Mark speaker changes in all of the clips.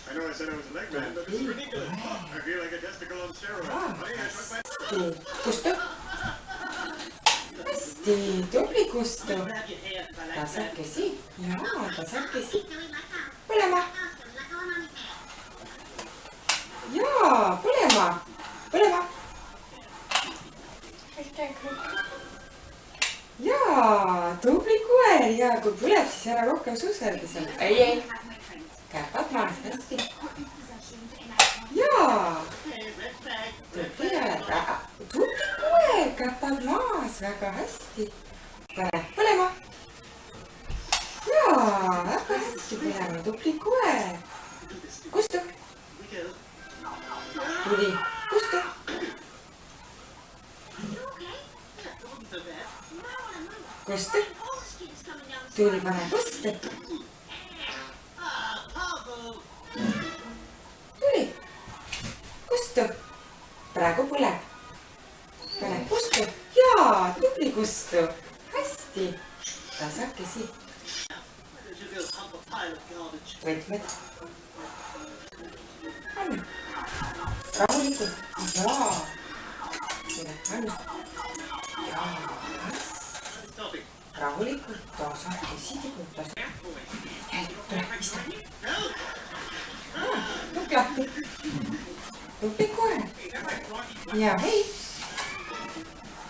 Speaker 1: I know I said I was a leg man, but this is ridiculous. I feel like a testicle on steroids.
Speaker 2: Kustu. Hästi, tubli Kustu. Tasakesi. Jaa, tasakesi. Põlema. Jaa, põlema. Põlema. Jaa, tubli koer. Ja kui põleb, siis ära rohkem suuselda seal. Ei. Käpad maas, hästi. Jaa. Tubli oled. Tubli koer, käpad maas, väga hästi. Pane põlema. Jaa, väga hästi põlema, tubli koer. Kustu. Tuli, Kustu. Kustu. Tuli, pane Kustu. Tuli. Kustu. Praegu põleb. Pane Kustu. Jaa, tubli Kustu. Hästi. Tasakesi. Võtmed. Anna. Rahulikult. Jaa. Anna. Jaa. Rahulikult. Tasakesi. Lukk lahti. Tubli koer. Ja hei.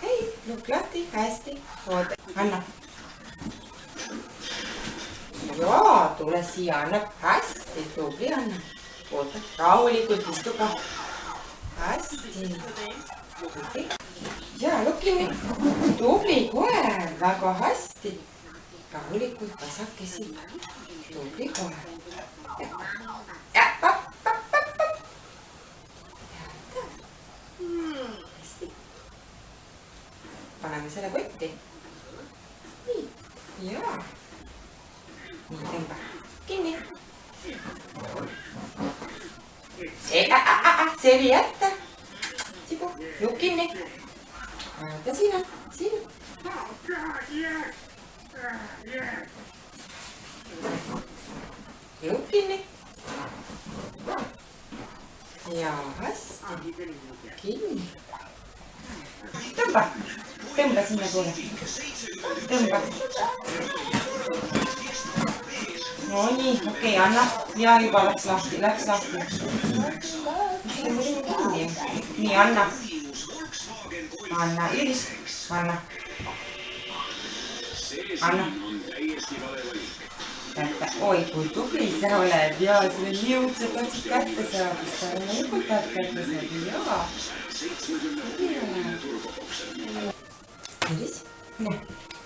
Speaker 2: Hei, lukk lahti. Hästi. Oota. Anna. Jaa, tule siia. Anna. Hästi. Tubli Anna. Oota. Rahulikult istu ka. Hästi. Tubli. Jaa, lukk kinni. Tubli koer. Väga hästi. Rahulikult tasakesi. Tubli koer. Ja, pap. Hästi. Paneme selle kotti. Nii. Jaa. Nii, tõmba. Kinni. See oli jätta. Sibu. Lukk kinni. Vaata siin. Lukk kinni. Ja hästi. Kinni. Tõmba sinna poole. Tõmba. No nii, okei, anna. Ja juba läks lahti. Nii, anna. Anna, Iris. Anna. Oi, kui tubli sa oled. Jaa, selle liudsed otsid kätte saada. Sa loomulikult tahad kätte saada. Jaa. Iris.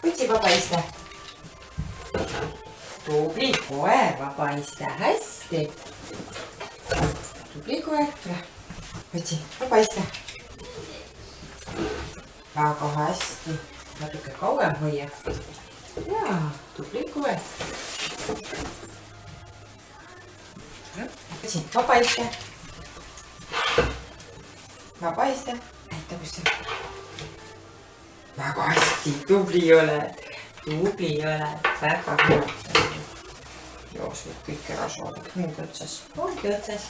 Speaker 2: Võtsi vaba iste. Tubli koer, vaba iste. Hästi. Tubli koer. Võtsi vaba iste. Väga hästi. Natuke kauem hoia. Jaa, tubli koer. Võtsi vaba iste. Vaba iste. Näita, kus see. Väga hästi, tubli oled. Väga hea. Joosud kõik ära saada. Nüüd otsas. Ongi otsas.